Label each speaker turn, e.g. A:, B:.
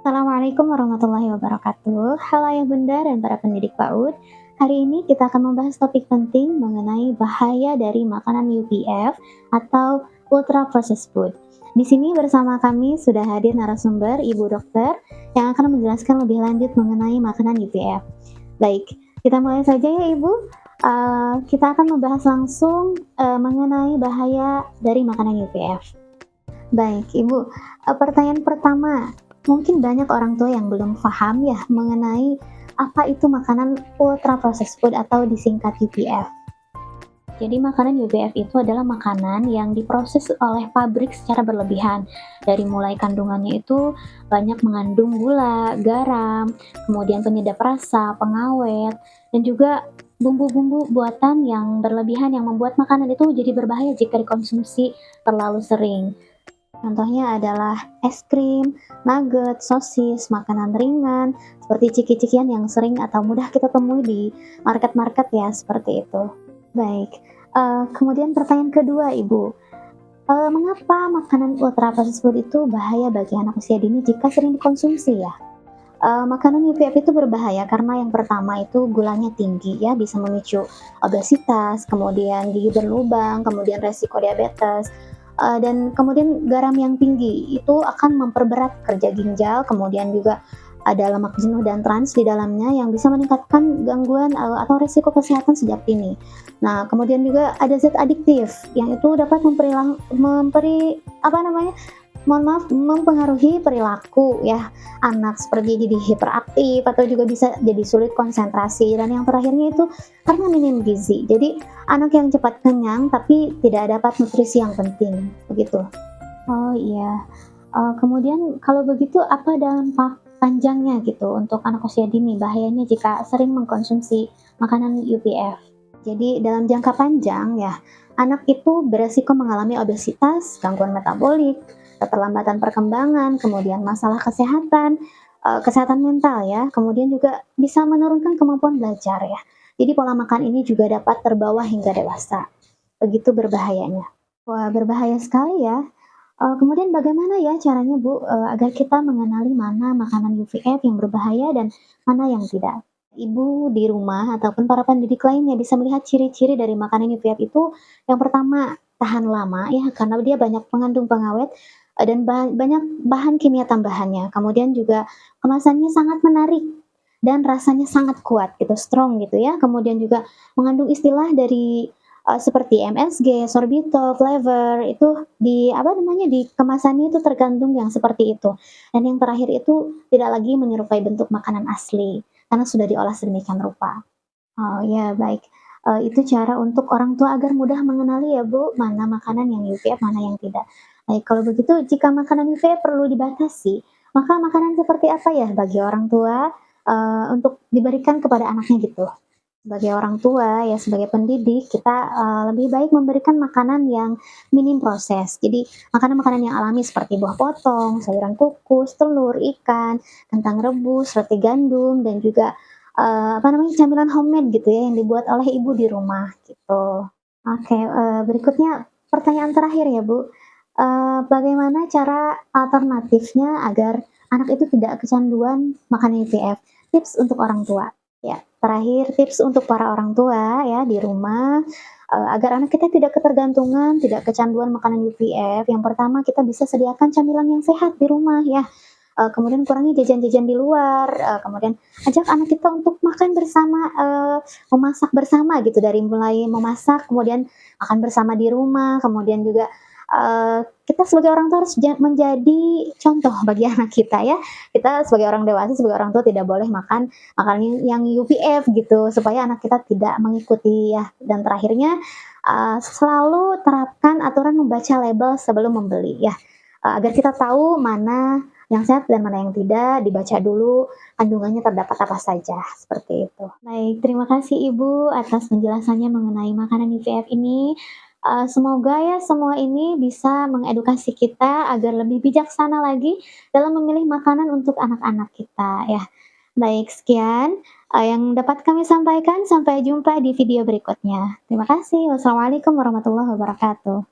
A: Assalamualaikum warahmatullahi wabarakatuh. Halo Ayah Bunda dan para pendidik PAUD. Hari ini kita akan membahas topik penting mengenai bahaya dari makanan UPF atau Ultra Processed Food. Di sini bersama kami sudah hadir narasumber Ibu Dokter yang akan menjelaskan lebih lanjut mengenai makanan UPF. Baik, kita mulai saja ya Ibu. Kita akan membahas langsung mengenai bahaya dari makanan UPF. Baik, Ibu, pertanyaan pertama, mungkin banyak orang tua yang belum paham ya mengenai apa itu makanan ultra processed food atau disingkat UPF. Jadi makanan UPF itu adalah makanan yang diproses oleh pabrik secara berlebihan. Dari mulai kandungannya itu banyak mengandung gula, garam, kemudian penyedap rasa, pengawet, dan juga bumbu-bumbu buatan yang berlebihan yang membuat makanan itu jadi berbahaya jika dikonsumsi terlalu sering. Contohnya adalah es krim, nugget, sosis, makanan ringan, seperti ciki-cikian yang sering atau mudah kita temui di market-market ya, seperti itu. Baik, kemudian pertanyaan kedua Ibu, mengapa makanan ultra processed food itu bahaya bagi anak usia dini jika sering dikonsumsi ya? Makanan UPF itu berbahaya karena yang pertama itu gulanya tinggi ya, bisa memicu obesitas, kemudian gigi berlubang, kemudian resiko diabetes, dan kemudian garam yang tinggi itu akan memperberat kerja ginjal, kemudian juga ada lemak jenuh dan trans di dalamnya yang bisa meningkatkan gangguan atau resiko kesehatan sejak dini. Nah, kemudian juga ada zat adiktif yang itu dapat mempengaruhi perilaku ya anak, seperti jadi hiperaktif atau juga bisa jadi sulit konsentrasi, dan yang terakhirnya itu karena minim gizi. Jadi anak yang cepat kenyang tapi tidak dapat nutrisi yang penting, begitu. Oh iya, kemudian kalau begitu apa dampak panjangnya gitu untuk anak usia dini, bahayanya jika sering mengkonsumsi makanan UPF? Jadi dalam jangka panjang ya, anak itu beresiko mengalami obesitas, gangguan metabolik, keterlambatan perkembangan, kemudian masalah kesehatan, kesehatan mental ya, kemudian juga bisa menurunkan kemampuan belajar ya. Jadi pola makan ini juga dapat terbawa hingga dewasa. Begitu berbahayanya. Wah, berbahaya sekali ya. Kemudian bagaimana ya caranya Bu, agar kita mengenali mana makanan UVF yang berbahaya dan mana yang tidak? Ibu di rumah ataupun para pendidik lainnya bisa melihat ciri-ciri dari makanan UVF itu, yang pertama, tahan lama ya, karena dia banyak mengandung pengawet, dan banyak bahan kimia tambahannya. Kemudian juga kemasannya sangat menarik dan rasanya sangat kuat gitu, strong gitu ya. Kemudian juga mengandung istilah dari seperti MSG, sorbitol, flavor, itu di apa namanya, di kemasannya itu tergantung yang seperti itu. Dan yang terakhir itu tidak lagi menyerupai bentuk makanan asli, karena sudah diolah sedemikian rupa. Oh ya, baik. Itu cara untuk orang tua agar mudah mengenali ya Bu, mana makanan yang UVF, mana yang tidak. Baik, kalau begitu jika makanan UVF perlu dibatasi, maka makanan seperti apa ya bagi orang tua, untuk diberikan kepada anaknya gitu? Sebagai orang tua ya, sebagai pendidik, kita, lebih baik memberikan makanan yang minim proses. Jadi makanan-makanan yang alami seperti buah potong, sayuran kukus, telur, ikan, kentang rebus, roti gandum, dan juga, camilan homemade gitu ya, yang dibuat oleh ibu di rumah, gitu. Oke, berikutnya pertanyaan terakhir ya, Bu. Bagaimana cara alternatifnya agar anak itu tidak kecanduan makan IVF? Tips untuk orang tua. Ya, terakhir tips untuk para orang tua ya di rumah, agar anak kita tidak ketergantungan, tidak kecanduan makanan UVF. Yang pertama, kita bisa sediakan camilan yang sehat di rumah ya. Kemudian kurangi jajan-jajan di luar, kemudian ajak anak kita untuk makan bersama, memasak bersama gitu, dari mulai memasak, kemudian makan bersama di rumah, kemudian juga, kita sebagai orang tua harus menjadi contoh bagi anak kita ya. Kita sebagai orang dewasa, sebagai orang tua tidak boleh makan makanan yang UPF gitu, supaya anak kita tidak mengikuti ya. Dan terakhirnya, selalu terapkan aturan membaca label sebelum membeli ya, agar kita tahu mana yang sehat dan mana yang tidak, dibaca dulu kandungannya terdapat apa saja, seperti itu. Baik, terima kasih Ibu atas penjelasannya mengenai makanan UVF ini. Semoga ya semua ini bisa mengedukasi kita agar lebih bijaksana lagi dalam memilih makanan untuk anak-anak kita ya. Baik, sekian, yang dapat kami sampaikan. Sampai jumpa di video berikutnya. Terima kasih. Wassalamualaikum warahmatullahi wabarakatuh.